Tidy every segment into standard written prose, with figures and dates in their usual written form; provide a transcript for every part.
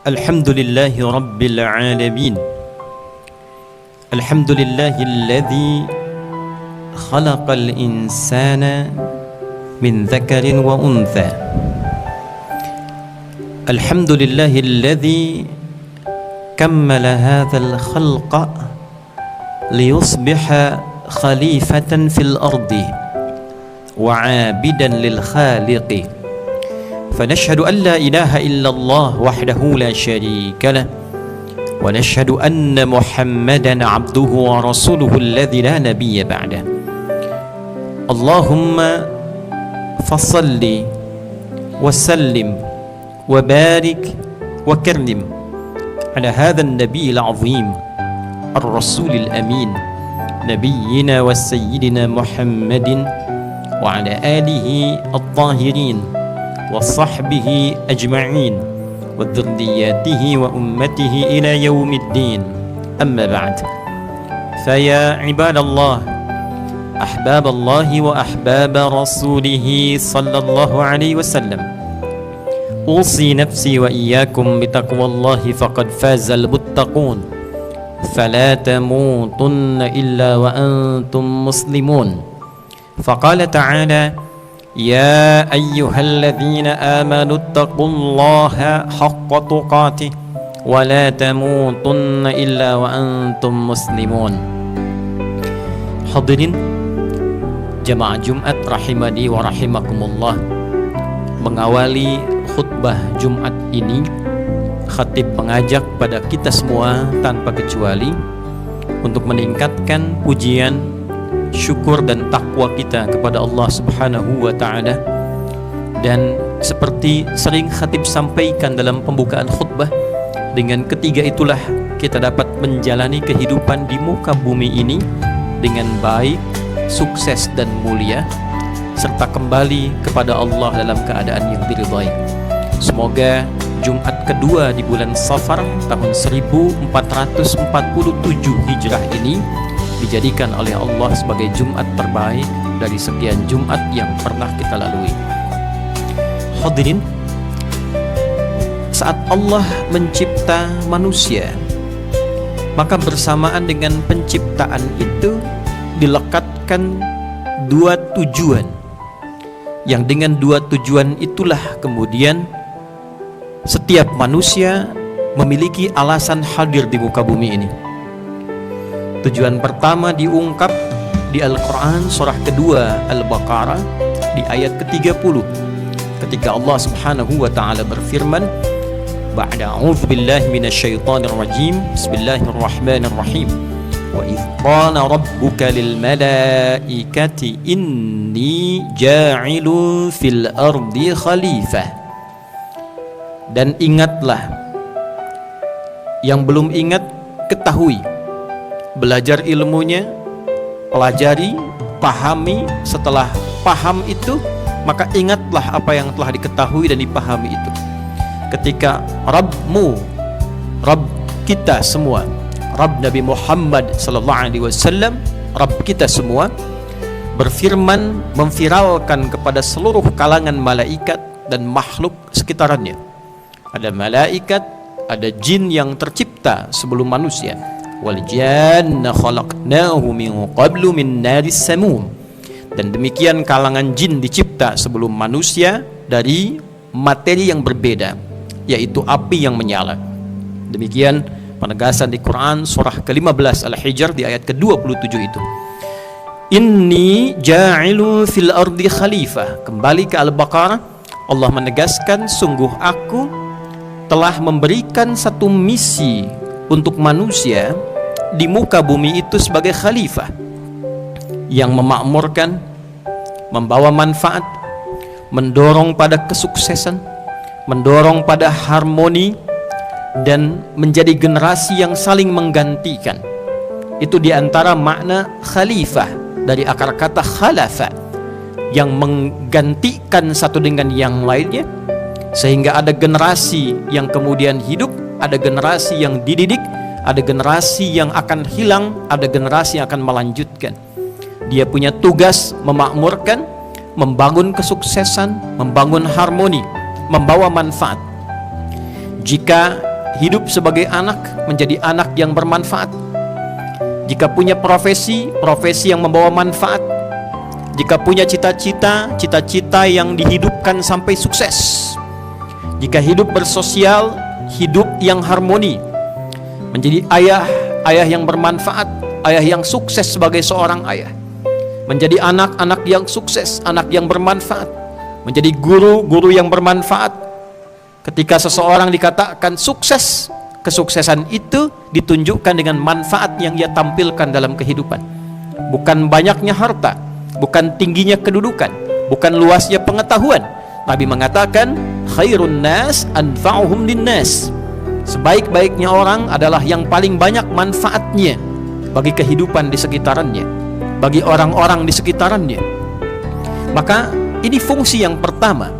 Alhamdulillahi Rabbil Alamin. Alhamdulillahilladzi khalaqal insana min dzakarin wa untha. Alhamdulillahilladzi kammala hadzal khalqa liyusbiha khalifatan fil ardi wa 'abidan lil khaliqi. فنشهد أن لا إله إلا الله وحده لا شريك له ونشهد أن محمدا عبده ورسوله الذي لا نبي بعده. اللهم فصل وسلم وبارك وكرم على هذا النبي العظيم الرسول الأمين نبينا وسيدنا محمد وعلى آله الطاهرين وصحبه أجمعين وذرياته وأمته إلى يوم الدين. أما بعد، فيا عباد الله، أحباب الله وأحباب رسوله صلى الله عليه وسلم، أوصي نفسي وإياكم بتقوى الله فقد فاز المتقون، فلا تموتن إلا وأنتم مسلمون. فقال تعالى: يا أيها الذين آمنوا اتقوا الله حق تقاته ولا تموتن إلا وأنتم مسلمون. Hadirin jamaah Jumat rahimani wa rahimakumullah, mengawali khutbah Jumat ini, khatib mengajak pada kita semua tanpa kecuali untuk meningkatkan pujian, syukur dan takwa kita kepada Allah Subhanahu wa ta'ala. Dan seperti sering khatib sampaikan dalam pembukaan khutbah, dengan ketiga itulah kita dapat menjalani kehidupan di muka bumi ini dengan baik, sukses dan mulia, serta kembali kepada Allah dalam keadaan yang diridhai. Semoga Jumat kedua di bulan Safar tahun 1447 Hijrah ini dijadikan oleh Allah sebagai Jumat terbaik dari sekian Jumat yang pernah kita lalui. Hadirin, saat Allah mencipta manusia, maka bersamaan dengan penciptaan itu dilekatkan dua tujuan, yang dengan dua tujuan itulah kemudian setiap manusia memiliki alasan hadir di muka bumi ini. Tujuan pertama diungkap di Al-Quran surah kedua Al-Baqarah di ayat ke-30, ketika Allah Subhanahu wa ta'ala berfirman, ba'da a'udzu billahi minasyaitonir rajim, bismillahirrahmanirrahim, wa idz qala rabbuka lil malaikati inni ja'ilun fil ardi khalifah. Dan ingatlah, yang belum ingat ketahui, belajar ilmunya, pelajari, pahami. Setelah paham itu, maka ingatlah apa yang telah diketahui dan dipahami itu. Ketika Rabbmu, Rabb kita semua, Rabb Nabi Muhammad sallallahu alaihi wasallam, Rabb kita semua, berfirman memviralkan kepada seluruh kalangan malaikat dan makhluk sekitarannya. Ada malaikat, ada jin yang tercipta sebelum manusia. Wal janna khalaqnahu min qablu min naris samum. Dan demikian kalangan jin dicipta sebelum manusia dari materi yang berbeda, yaitu api yang menyala. Demikian penegasan di Quran surah ke-15 Al-Hijr di ayat ke-27 itu. Inni ja'ilu fil ardi khalifah. Kembali ke Al-Baqarah, Allah menegaskan, sungguh aku telah memberikan satu misi untuk manusia di muka bumi itu sebagai khalifah yang memakmurkan, membawa manfaat, mendorong pada kesuksesan, mendorong pada harmoni, dan menjadi generasi yang saling menggantikan. Itu diantara makna khalifah dari akar kata khalafa, yang menggantikan satu dengan yang lainnya, sehingga ada generasi yang kemudian hidup, ada generasi yang dididik, ada generasi yang akan hilang, ada generasi yang akan melanjutkan. Dia punya tugas memakmurkan, membangun kesuksesan, membangun harmoni, membawa manfaat. Jika hidup sebagai anak, menjadi anak yang bermanfaat. Jika punya profesi, profesi yang membawa manfaat. Jika punya cita-cita, cita-cita yang dihidupkan sampai sukses. Jika hidup bersosial, hidup yang harmoni. Menjadi ayah, ayah yang bermanfaat, ayah yang sukses sebagai seorang ayah. Menjadi anak, anak yang sukses, anak yang bermanfaat. Menjadi guru, guru yang bermanfaat. Ketika seseorang dikatakan sukses, kesuksesan itu ditunjukkan dengan manfaat yang ia tampilkan dalam kehidupan. Bukan banyaknya harta, bukan tingginya kedudukan, bukan luasnya pengetahuan. Nabi mengatakan, khairun nas anfa'uhum linnas. Sebaik-baiknya orang adalah yang paling banyak manfaatnya bagi kehidupan di sekitarannya, bagi orang-orang di sekitarannya. Maka ini fungsi yang pertama.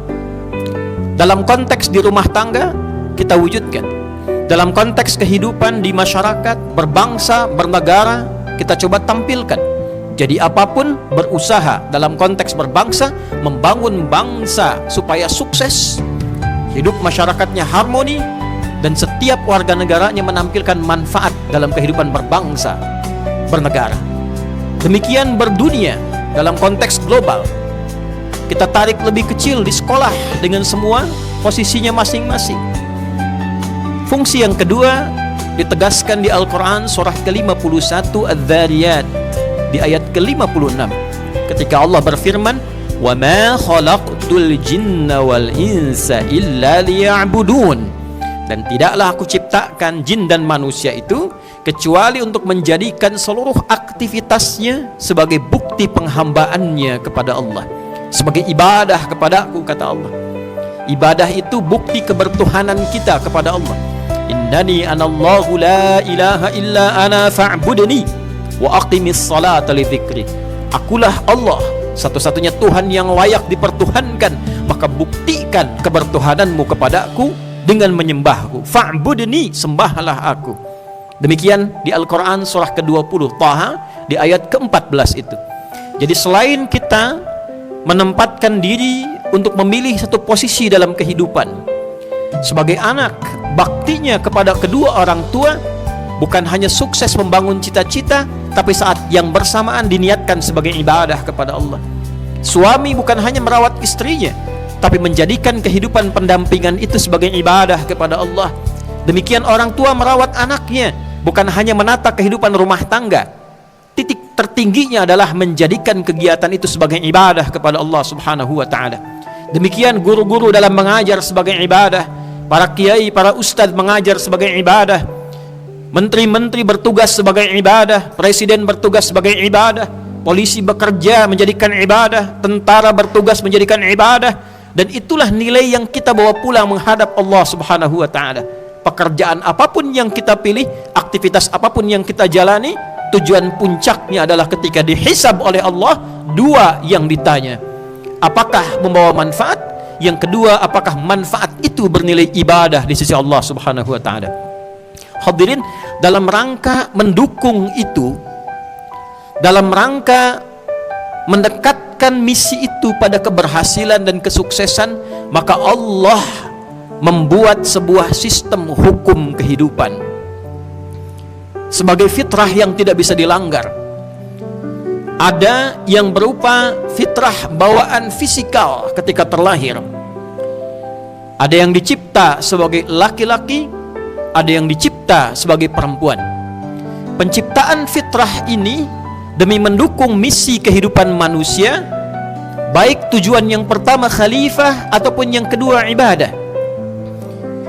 Dalam konteks di rumah tangga kita wujudkan. Dalam konteks kehidupan di masyarakat, berbangsa, bernegara, kita coba tampilkan. Jadi apapun berusaha dalam konteks berbangsa, membangun bangsa supaya sukses, hidup masyarakatnya harmoni, dan setiap warga negaranya menampilkan manfaat dalam kehidupan berbangsa, bernegara. Demikian berdunia dalam konteks global. Kita tarik lebih kecil di sekolah dengan semua posisinya masing-masing. Fungsi yang kedua ditegaskan di Al-Quran surah ke-51 Adz-Dzariyat di ayat ke-56 ketika Allah berfirman, wa ma khalaqtul jinna wal insa illa liya'budun, dan tidaklah aku ciptakan jin dan manusia itu kecuali untuk menjadikan seluruh aktivitasnya sebagai bukti penghambaannya kepada Allah, sebagai ibadah kepadaku, kata Allah. Ibadah itu bukti kebertuhanan kita kepada Allah. Innani anallahu la ilaha illa ana fa'budni wa aqimis salata li dzikri. Akulah Allah, satu-satunya Tuhan yang layak dipertuhankan, maka buktikan kebertuhananmu kepadaku dengan menyembahku. Fa'budni, sembahlah aku. Demikian di Al-Quran surah ke-20 Taha di ayat ke-14 itu. Jadi selain kita menempatkan diri untuk memilih satu posisi dalam kehidupan sebagai anak, baktinya kepada kedua orang tua bukan hanya sukses membangun cita-cita, tapi saat yang bersamaan diniatkan sebagai ibadah kepada Allah. Suami bukan hanya merawat istrinya, tapi menjadikan kehidupan pendampingan itu sebagai ibadah kepada Allah. Demikian orang tua merawat anaknya, bukan hanya menata kehidupan rumah tangga. Titik tertingginya adalah menjadikan kegiatan itu sebagai ibadah kepada Allah Subhanahu wa ta'ala. Demikian guru-guru dalam mengajar sebagai ibadah, para kiai, para ustadz mengajar sebagai ibadah, menteri-menteri bertugas sebagai ibadah, presiden bertugas sebagai ibadah, polisi bekerja menjadikan ibadah, tentara bertugas menjadikan ibadah. Dan itulah nilai yang kita bawa pulang menghadap Allah Subhanahu wa ta'ala. Pekerjaan apapun yang kita pilih, aktivitas apapun yang kita jalani, tujuan puncaknya adalah ketika dihisab oleh Allah, dua yang ditanya. Apakah membawa manfaat? Yang kedua, apakah manfaat itu bernilai ibadah di sisi Allah Subhanahu wa ta'ala? Hadirin, dalam rangka mendukung itu, dalam rangka mendekatkan misi itu pada keberhasilan dan kesuksesan, maka Allah membuat sebuah sistem hukum kehidupan sebagai fitrah yang tidak bisa dilanggar. Ada yang berupa fitrah bawaan fisikal ketika terlahir. Ada yang dicipta sebagai laki-laki, ada yang dicipta sebagai perempuan. Penciptaan fitrah ini demi mendukung misi kehidupan manusia, baik tujuan yang pertama khalifah ataupun yang kedua ibadah.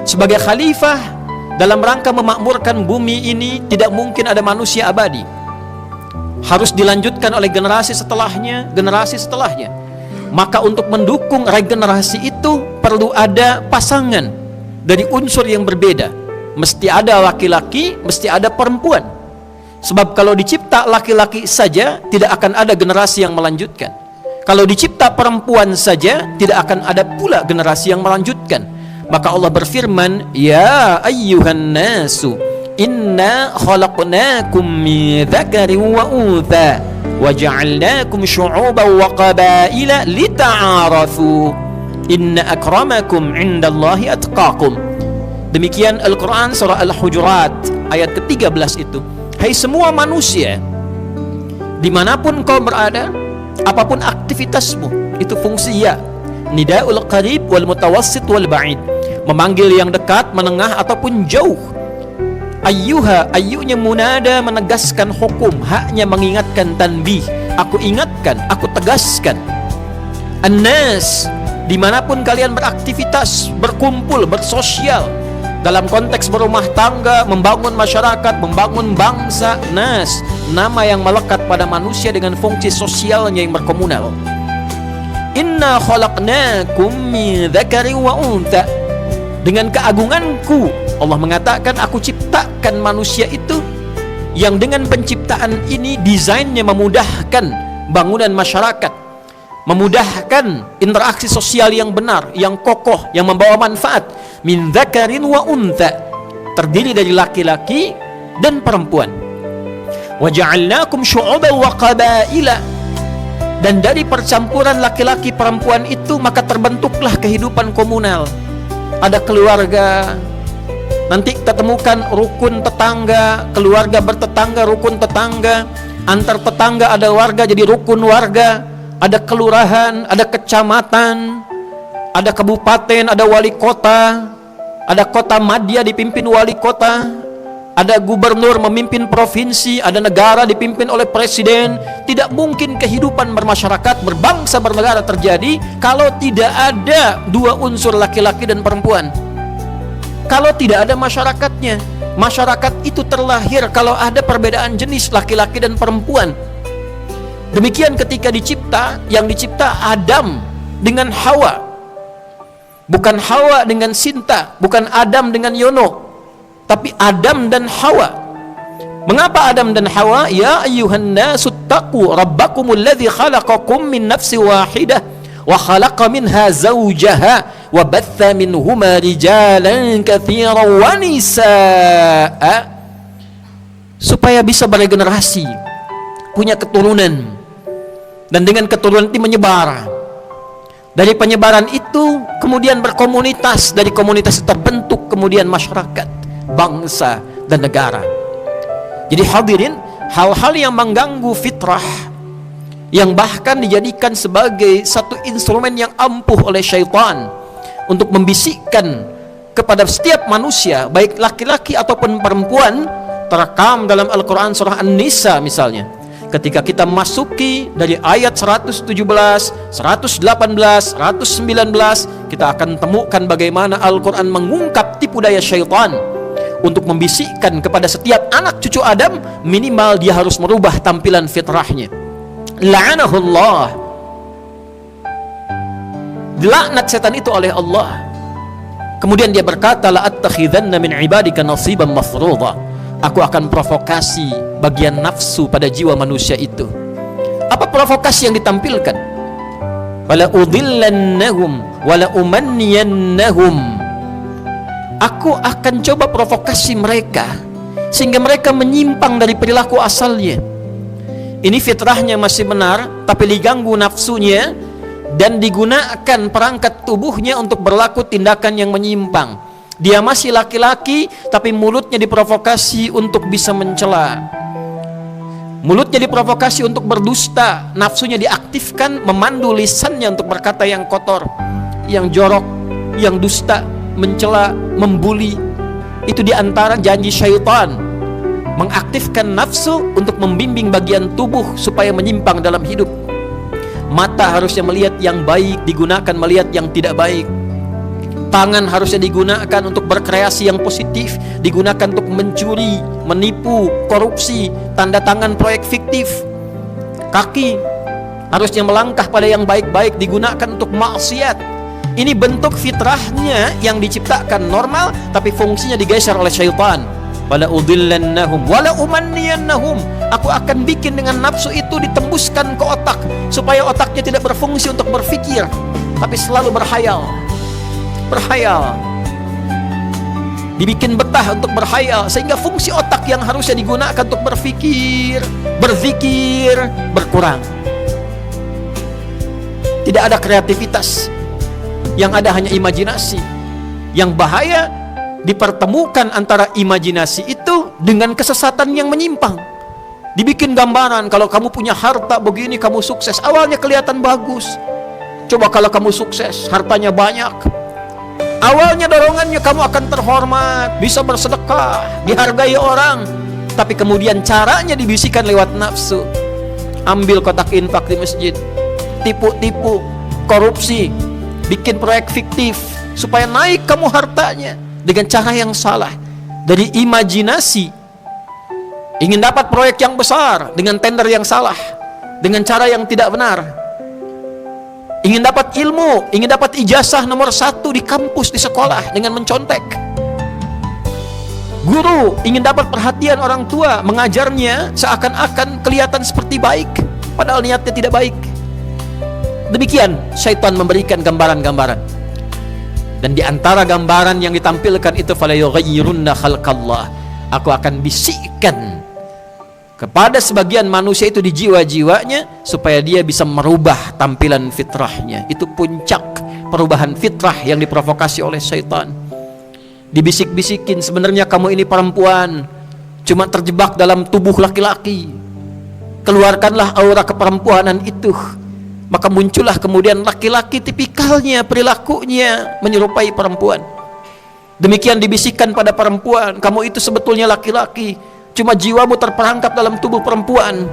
Sebagai khalifah, dalam rangka memakmurkan bumi ini, tidak mungkin ada manusia abadi. Harus dilanjutkan oleh generasi setelahnya, generasi setelahnya. Maka untuk mendukung regenerasi itu perlu ada pasangan dari unsur yang berbeda. Mesti ada laki-laki, mesti ada perempuan. Sebab kalau dicipta laki-laki saja, tidak akan ada generasi yang melanjutkan. Kalau dicipta perempuan saja, tidak akan ada pula generasi yang melanjutkan. Maka Allah berfirman, ya ayyuhan nasu inna khalaqnakum min dzakarin wa untha wa ja'alnakum syu'uban wa qabaila lita'arafu inna akramakum 'indallahi atqakum. Demikian Al-Quran surah Al-Hujurat ayat ke-13 itu. Hai semua manusia, dimanapun kau berada, apapun aktivitasmu, itu fungsi ya. Nida'ul qarib wal mutawassit wal ba'id, memanggil yang dekat, menengah ataupun jauh. Ayyuha, ayyunya munada menegaskan hukum, haknya mengingatkan tanbih. Aku ingatkan, aku tegaskan. An-nas, dimanapun kalian beraktivitas, berkumpul, bersosial, dalam konteks berumah tangga, membangun masyarakat, membangun bangsa. Nas, nama yang melekat pada manusia dengan fungsi sosialnya yang berkomunal. Inna khalaqnakum min dzakari wa untha, dengan keagunganku Allah mengatakan, aku ciptakan manusia itu yang dengan penciptaan ini desainnya memudahkan bangunan masyarakat, memudahkan interaksi sosial yang benar, yang kokoh, yang membawa manfaat. Min dzakarin wa untha, terdiri dari laki-laki dan perempuan. Wa ja'alnakum syu'uban wa qabaila, dan dari percampuran laki-laki perempuan itu maka terbentuklah kehidupan komunal. Ada keluarga, nanti kita temukan rukun tetangga, keluarga bertetangga, rukun tetangga, antar tetangga ada warga jadi rukun warga, ada kelurahan, ada kecamatan, ada kabupaten, ada wali kota, ada kota madya dipimpin wali kota, ada gubernur memimpin provinsi, ada negara dipimpin oleh presiden. Tidak mungkin kehidupan bermasyarakat, berbangsa, bernegara terjadi kalau tidak ada dua unsur laki-laki dan perempuan. Kalau tidak ada masyarakatnya, masyarakat itu terlahir kalau ada perbedaan jenis laki-laki dan perempuan. Demikian ketika dicipta, yang dicipta Adam dengan Hawa, bukan Hawa dengan Sinta, bukan Adam dengan Yono, tapi Adam dan Hawa. Mengapa Adam dan Hawa? Ya ayyuhan nasu taqu rabbakumul ladzi khalaqakum min nafsin wahidah wa khalaqa minha zawjaha wa batha minhuma rijalan katsiran wa nisaa, supaya bisa beregenerasi, punya keturunan, dan dengan keturunan itu menyebar. Dari penyebaran itu kemudian berkomunitas, dari komunitas terbentuk kemudian masyarakat, bangsa, dan negara. Jadi hadirin, hal-hal yang mengganggu fitrah, yang bahkan dijadikan sebagai satu instrumen yang ampuh oleh syaitan untuk membisikkan kepada setiap manusia, baik laki-laki ataupun perempuan, terekam dalam Al-Quran surah An-Nisa misalnya. Ketika kita masuki dari ayat 117, 118, 119, kita akan temukan bagaimana Al-Quran mengungkap tipu daya syaitan untuk membisikkan kepada setiap anak cucu Adam, minimal dia harus merubah tampilan fitrahnya. La'anahullah, dilaknat setan itu oleh Allah. Kemudian dia berkata, la'attakhidanna min ibadika nasiban mafruḍa, aku akan provokasi bagian nafsu pada jiwa manusia itu. Apa provokasi yang ditampilkan? Wala udhillannahum wala umanniyannahum, aku akan coba provokasi mereka sehingga mereka menyimpang dari perilaku asalnya. Ini fitrahnya masih benar, tapi diganggu nafsunya dan digunakan perangkat tubuhnya untuk berlaku tindakan yang menyimpang. Dia masih laki-laki, tapi mulutnya diprovokasi untuk bisa mencela. Mulutnya diprovokasi untuk berdusta, nafsunya diaktifkan, memandu lisannya untuk berkata yang kotor, yang jorok, yang dusta, mencela, membuli. Itu diantara janji syaitan, mengaktifkan nafsu untuk membimbing bagian tubuh supaya menyimpang dalam hidup. Mata harusnya melihat yang baik, digunakan melihat yang tidak baik. Tangan harusnya digunakan untuk berkreasi yang positif, digunakan untuk mencuri, menipu, korupsi, tanda tangan proyek fiktif. Kaki harusnya melangkah pada yang baik-baik, digunakan untuk maksiat. Ini bentuk fitrahnya yang diciptakan normal, tapi fungsinya digeser oleh syaitan. Wala udhillannahum wala umanniyannahum, aku akan bikin dengan nafsu itu ditembuskan ke otak, supaya otaknya tidak berfungsi untuk berpikir, tapi selalu berhayal. Dibikin betah untuk berhayal, sehingga fungsi otak yang harusnya digunakan untuk berpikir, berzikir, berkurang. Tidak ada kreativitas, yang ada hanya imajinasi. Yang bahaya, dipertemukan antara imajinasi itu dengan kesesatan yang menyimpang. Dibikin gambaran, kalau kamu punya harta begini kamu sukses. Awalnya kelihatan bagus. Coba kalau kamu sukses, hartanya banyak, awalnya dorongannya kamu akan terhormat, bisa bersedekah, dihargai orang. Tapi kemudian caranya dibisikkan lewat nafsu. Ambil kotak infak di masjid, tipu-tipu, korupsi, bikin proyek fiktif supaya naik kamu hartanya dengan cara yang salah. Dari imajinasi ingin dapat proyek yang besar dengan tender yang salah, dengan cara yang tidak benar. Ingin dapat ilmu, ingin dapat ijazah nomor 1 di kampus, di sekolah dengan mencontek. Guru ingin dapat perhatian orang tua, mengajarnya seakan-akan kelihatan seperti baik, padahal niatnya tidak baik. Demikian syaitan memberikan gambaran-gambaran. Dan di antara gambaran yang ditampilkan itu, fala yughayyirunna khalqallah, aku akan bisikkan kepada sebagian manusia itu di jiwa-jiwanya supaya dia bisa merubah tampilan fitrahnya. Itu puncak perubahan fitrah yang diprovokasi oleh syaitan. Dibisik-bisikin, sebenarnya kamu ini perempuan, cuma terjebak dalam tubuh laki-laki. Keluarkanlah aura keperempuanan itu, maka muncullah kemudian laki-laki tipikalnya, perilakunya menyerupai perempuan. Demikian dibisikkan pada perempuan, kamu itu sebetulnya laki-laki, cuma jiwamu terperangkap dalam tubuh perempuan.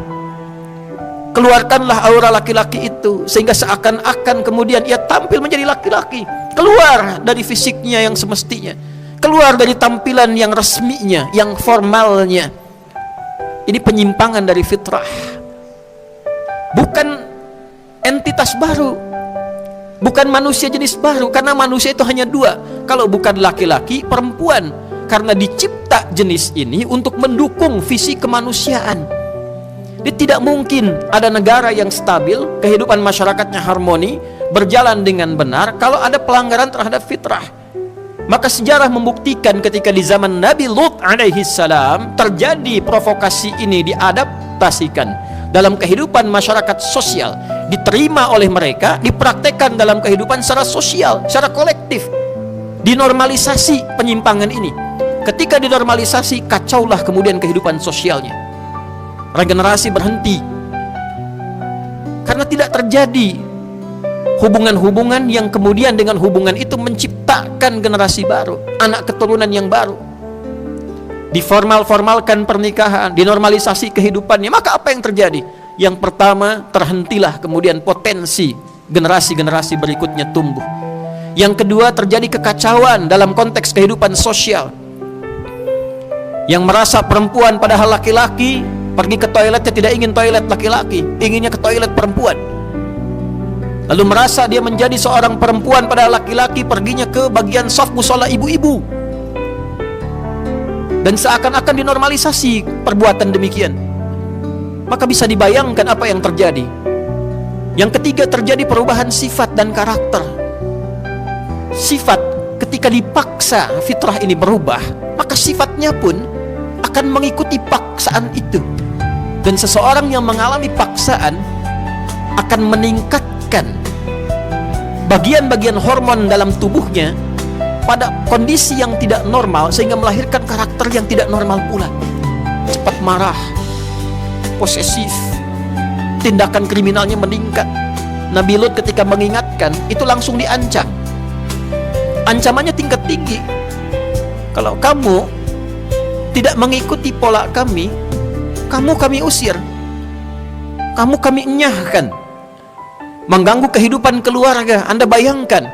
Keluarkanlah aura laki-laki itu, sehingga seakan-akan kemudian ia tampil menjadi laki-laki, keluar dari fisiknya yang semestinya, keluar dari tampilan yang resminya, yang formalnya. Ini penyimpangan dari fitrah, bukan entitas baru, bukan manusia jenis baru, karena manusia itu hanya 2, kalau bukan laki-laki, perempuan. Karena dicipta jenis ini untuk mendukung visi kemanusiaan. Jadi tidak mungkin ada negara yang stabil, kehidupan masyarakatnya harmoni, berjalan dengan benar kalau ada pelanggaran terhadap fitrah. Maka sejarah membuktikan ketika di zaman Nabi Lut alaihi salam terjadi provokasi ini, diadaptasikan dalam kehidupan masyarakat sosial, diterima oleh mereka, dipraktekkan dalam kehidupan secara sosial, secara kolektif, dinormalisasi penyimpangan ini. Ketika dinormalisasi, kacaulah kemudian kehidupan sosialnya. Regenerasi berhenti karena tidak terjadi hubungan-hubungan yang kemudian dengan hubungan itu menciptakan generasi baru, anak keturunan yang baru. Diformalkan pernikahan, dinormalisasi kehidupannya, maka apa yang terjadi? Yang pertama, terhentilah kemudian potensi generasi-generasi berikutnya tumbuh. Yang kedua, terjadi kekacauan dalam konteks kehidupan sosial. Yang merasa perempuan padahal laki-laki, pergi ke toiletnya tidak ingin toilet laki-laki, inginnya ke toilet perempuan. Lalu merasa dia menjadi seorang perempuan padahal laki-laki, perginya ke bagian saf musola ibu-ibu. Dan seakan-akan dinormalisasi perbuatan demikian. Maka bisa dibayangkan apa yang terjadi. Yang ketiga, terjadi perubahan sifat dan karakter. Sifat, ketika dipaksa fitrah ini berubah, maka sifatnya pun akan mengikuti paksaan itu. Dan seseorang yang mengalami paksaan akan meningkatkan bagian-bagian hormon dalam tubuhnya pada kondisi yang tidak normal, sehingga melahirkan karakter yang tidak normal pula. Cepat marah, posesif, tindakan kriminalnya meningkat. Nabi Lut ketika mengingatkan, itu langsung diancam. Ancamannya tingkat tinggi. Kalau kamu tidak mengikuti pola kami, kami usir, kami enyahkan, mengganggu kehidupan keluarga. Anda bayangkan,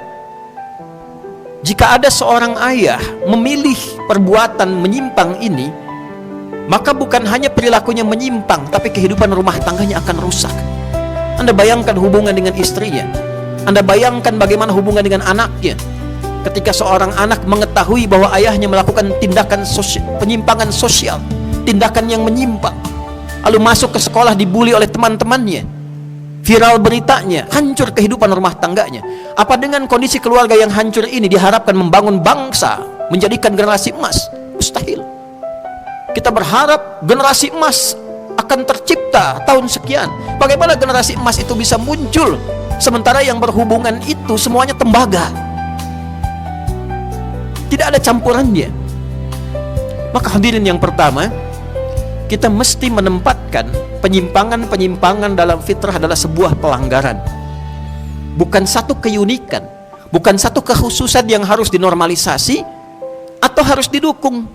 jika ada seorang ayah memilih perbuatan menyimpang ini, maka bukan hanya perilakunya menyimpang, tapi kehidupan rumah tangganya akan rusak. Anda bayangkan hubungan dengan istrinya, Anda bayangkan bagaimana hubungan dengan anaknya. Ketika seorang anak mengetahui bahwa ayahnya melakukan tindakan penyimpangan sosial, tindakan yang menyimpang, lalu masuk ke sekolah dibully oleh teman-temannya, viral beritanya, hancur kehidupan rumah tangganya. Apa dengan kondisi keluarga yang hancur ini diharapkan membangun bangsa, menjadikan generasi emas? Mustahil. Kita berharap generasi emas akan tercipta tahun sekian. Bagaimana generasi emas itu bisa muncul sementara yang berhubungan itu semuanya tembaga? tidak ada campurannya. Maka hadirin yang pertama, kita mesti menempatkan penyimpangan-penyimpangan dalam fitrah adalah sebuah pelanggaran, bukan satu keunikan, bukan satu kekhususan yang harus dinormalisasi atau harus didukung.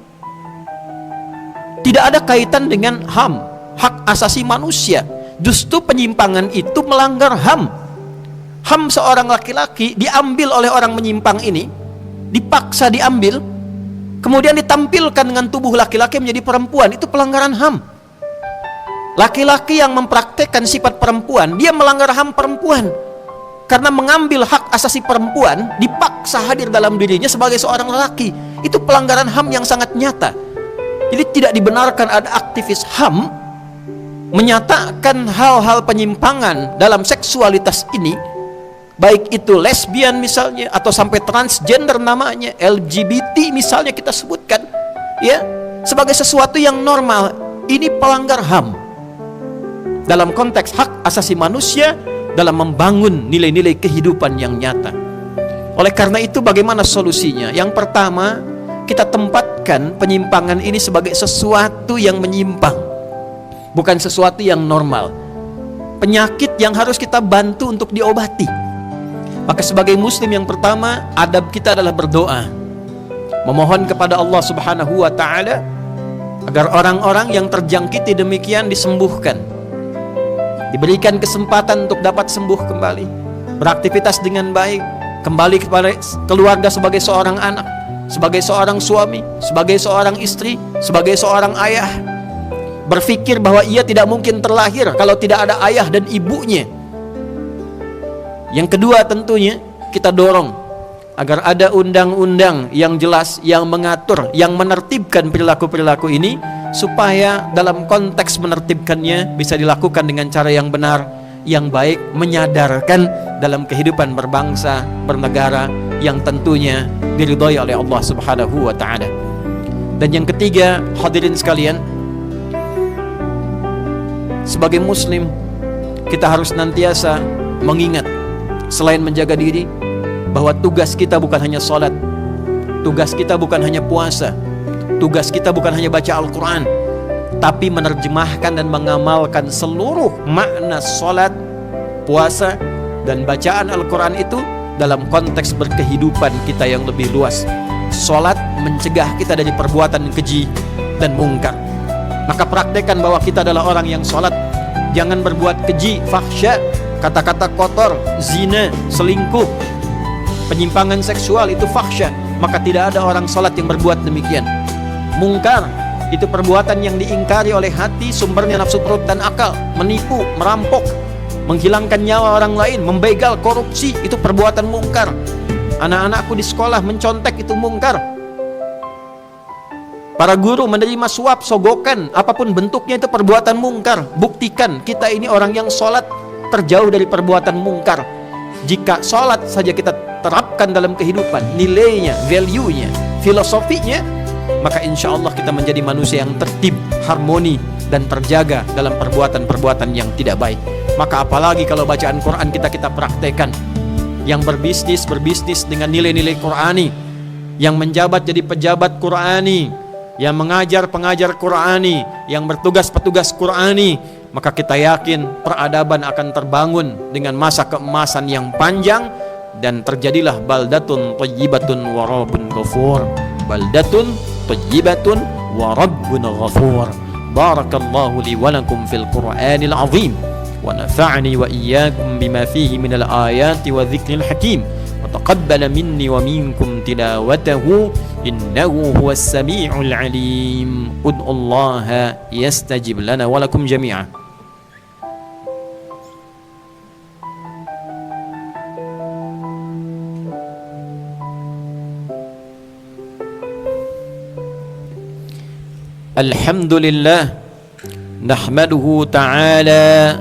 Tidak ada kaitan dengan HAM, hak asasi manusia. Justru penyimpangan itu melanggar HAM. HAM seorang laki-laki diambil oleh orang menyimpang ini, dipaksa diambil, kemudian ditampilkan dengan tubuh laki-laki menjadi perempuan. Itu pelanggaran HAM. Laki-laki yang mempraktekkan sifat perempuan, dia melanggar HAM perempuan, karena mengambil hak asasi perempuan, dipaksa hadir dalam dirinya sebagai seorang lelaki. Itu pelanggaran HAM yang sangat nyata. Jadi tidak dibenarkan ada aktivis HAM menyatakan hal-hal penyimpangan dalam seksualitas ini, baik itu lesbian misalnya, atau sampai transgender namanya, LGBT misalnya kita sebutkan, ya, sebagai sesuatu yang normal. Ini pelanggar HAM dalam konteks hak asasi manusia, dalam membangun nilai-nilai kehidupan yang nyata. Oleh karena itu, bagaimana solusinya? Yang pertama, kita tempatkan penyimpangan ini sebagai sesuatu yang menyimpang, bukan sesuatu yang normal, penyakit yang harus kita bantu untuk diobati. Maka sebagai muslim, yang pertama, adab kita adalah berdoa, memohon kepada Allah Subhanahu wa ta'ala agar orang-orang yang terjangkiti demikian disembuhkan, diberikan kesempatan untuk dapat sembuh kembali, beraktivitas dengan baik, kembali kepada keluarga sebagai seorang anak, sebagai seorang suami, sebagai seorang istri, sebagai seorang ayah. Berpikir bahwa ia tidak mungkin terlahir kalau tidak ada ayah dan ibunya. Yang kedua, tentunya kita dorong agar ada undang-undang yang jelas, yang mengatur, yang menertibkan perilaku-perilaku ini, supaya dalam konteks menertibkannya bisa dilakukan dengan cara yang benar, yang baik, menyadarkan dalam kehidupan berbangsa, bernegara, yang tentunya diridhai oleh Allah Subhanahu wa ta'ala. Dan yang ketiga, hadirin sekalian, sebagai muslim kita harus nantiasa mengingat, selain menjaga diri, bahwa tugas kita bukan hanya sholat, tugas kita bukan hanya puasa, tugas kita bukan hanya baca Al-Quran, tapi menerjemahkan dan mengamalkan seluruh makna sholat, puasa, dan bacaan Al-Quran itu dalam konteks berkehidupan kita yang lebih luas. Sholat mencegah kita dari perbuatan keji dan mungkar. Maka praktekkan bahwa kita adalah orang yang sholat. Jangan berbuat keji, fahsya, kata-kata kotor, zina, selingkuh, penyimpangan seksual, itu fahsya. Maka tidak ada orang sholat yang berbuat demikian. Mungkar, itu perbuatan yang diingkari oleh hati, sumbernya nafsu perut dan akal. Menipu, merampok, menghilangkan nyawa orang lain, membegal, korupsi, itu perbuatan mungkar. Anak-anakku di sekolah mencontek, itu mungkar. Para guru menerima suap, sogokan, apapun bentuknya, itu perbuatan mungkar. Buktikan kita ini orang yang sholat, terjauh dari perbuatan mungkar. Jika sholat saja kita terapkan dalam kehidupan, nilainya, value-nya, filosofinya, maka insya Allah kita menjadi manusia yang tertib, harmoni, dan terjaga dalam perbuatan-perbuatan yang tidak baik. Maka apalagi kalau bacaan Quran kita praktekkan. Yang berbisnis dengan nilai-nilai Qurani, yang menjabat jadi pejabat Qurani, yang mengajar pengajar Qurani, yang bertugas petugas Qurani, maka kita yakin peradaban akan terbangun dengan masa keemasan yang panjang, dan terjadilah baldatun thayyibatun wa rabbun ghafur. Baldatun thayyibatun wa rabbun ghafur. Barakallahu li wa lakum fil Qur'anil azim, wa nafa'ani wa iyyakum bima fihi minal ayati wa dzikril hakim, wa taqabbala minni wa minkum tilawatahu innahu huwas sami'ul alim. Ud'ullaha yastajib lana wa lakum jami'an. Alhamdulillah, nahmaduhu ta'ala.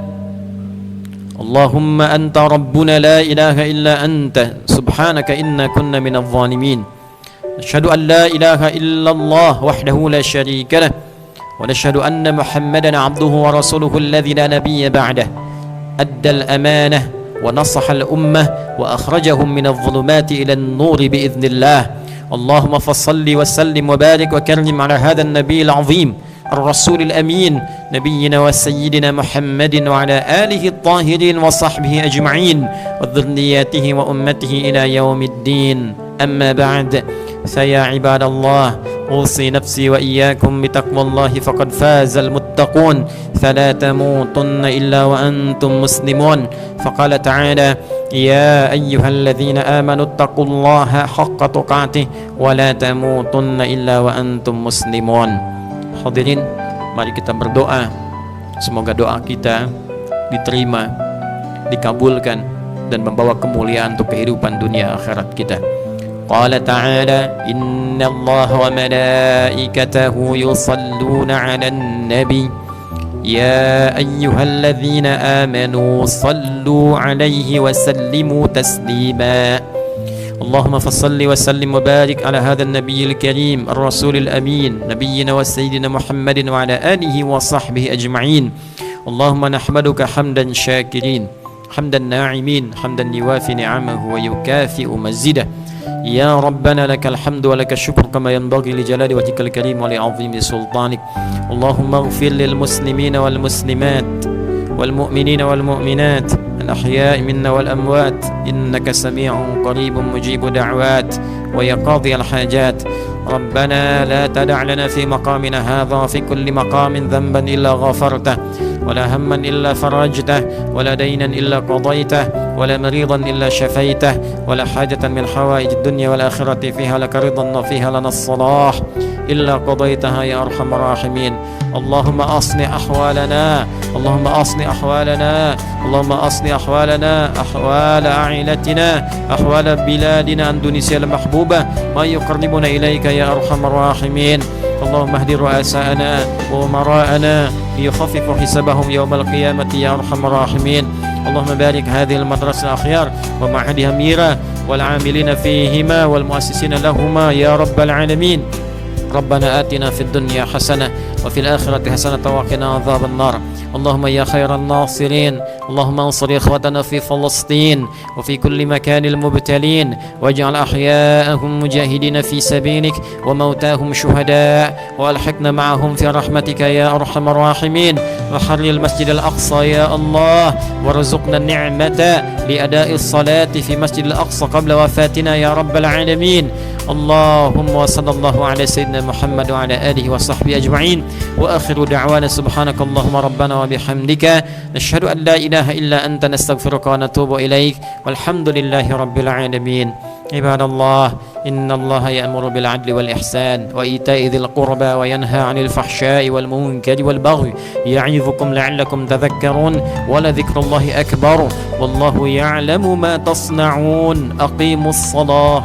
Allahumma anta rabbuna la ilaha illa anta subhanaka inna kunna minadh dhalimin. Nashhadu an la ilaha illallah wahdahu la sharika lah, wa nashhadu anna Muhammadan abduhu wa rasuluhu alladhi la nabiyya ba'dah. Adda al-amanah wa nasaha al-ummah wa akhrajahum minadh dhulumati ila an-nur bi'idhnillah. اللهم فصل وسلم وبارك وكرم على هذا النبي العظيم الرسول الأمين نبينا وسيدنا محمد وعلى آله الطاهرين وصحبه أجمعين وذرياته وأمته إلى يوم الدين. أما بعد، فيا عباد الله، أوصي نفسي وإياكم بتقوى الله فقد فاز المتقون، فلا تموتن إلا وأنتم مسلمون. فقال تعالى: يا أيها الذين آمنوا اتقوا الله حق تقاته ولا تموتن إلا وأنتم مسلمون. Hadirin, mari kita berdoa, semoga doa kita diterima, dikabulkan, dan membawa kemuliaan untuk kehidupan dunia akhirat kita. Qala ta'ala: inna Allah wa malaikatahu yusalluna 'alan nabi ya ayyuhalladzina amanu sallu 'alaihi wa sallimu taslima. اللهم فصل وسلم وبارك على هذا النبي الكريم الرسول الأمين نبينا وسيدنا محمد وعلى آله وصحبه أجمعين. اللهم نحمدك حمدا شاكرين، حمدا ناعمين، حمدا يوافي نعمه ويكافئ مزيده. يا ربنا لك الحمد ولك الشكر كما ينبغي لجلال وجهك الكريم ولعظيم سلطانك. اللهم اغفر للمسلمين والمسلمات والمؤمنين والمؤمنات الأحياء منا والأموات، إنك سميع قريب مجيب دعوات ويقاضي الحاجات. ربنا لا تدع لنا في مقامنا هذا في كل مقام ذنبا إلا غفرته، ولا هما إلا فرجته، ولا دينا إلا قضيته، ولا مريضا إلا شفيته، ولا حاجة من حوائج الدنيا والآخرة فيها لك رضا وفيها لنا الصلاح إلا قضيتها يا أرحم الراحمين. اللهم أصلح أحوالنا، اللهم أصلح أحوالنا، اللهم أصلح أحوالنا، أحوال عائلتنا، أحوال بلادنا أندونيسيا المحبوبة، ما يقربنا إليك يا أرحم الراحمين. اللهم اهد رؤساءنا وأمراءنا ليخففوا حسابهم يوم القيامة يا أرحم الراحمين. اللهم بارك هذه المدرسة الأخيار ومعهدها ميرا والعاملين فيهما والمؤسسين لهما يا رب العالمين. ربنا آتنا في الدنيا حسنة وفي الآخرة حسنة وقنا عذاب النار. اللهم يا خير الناصرين، اللهم انصر إخوتنا في فلسطين وفي كل مكان المبتلين، واجعل أحياءهم مجاهدين في سبيلك وموتاهم شهداء، وألحقنا معهم في رحمتك يا أرحم الراحمين. وحرر المسجد الأقصى يا الله، وارزقنا النعمة لأداء الصلاة في مسجد الأقصى قبل وفاتنا يا رب العالمين. اللهم وصلى الله على سيدنا محمد وعلى آله وصحبه أجمعين، وآخر دعوانا سبحانك اللهم ربنا وبحمدك نشهد أن لا إله إلا أنت نستغفرك ونتوب إليك، والحمد لله رب العالمين. عباد الله، إن الله يأمر بالعدل والإحسان وإيتاء ذي القربى وينهى عن الفحشاء والمنكر والبغي يعظكم لعلكم تذكرون، ولذكر الله أكبر والله يعلم ما تصنعون. أقيموا الصلاة.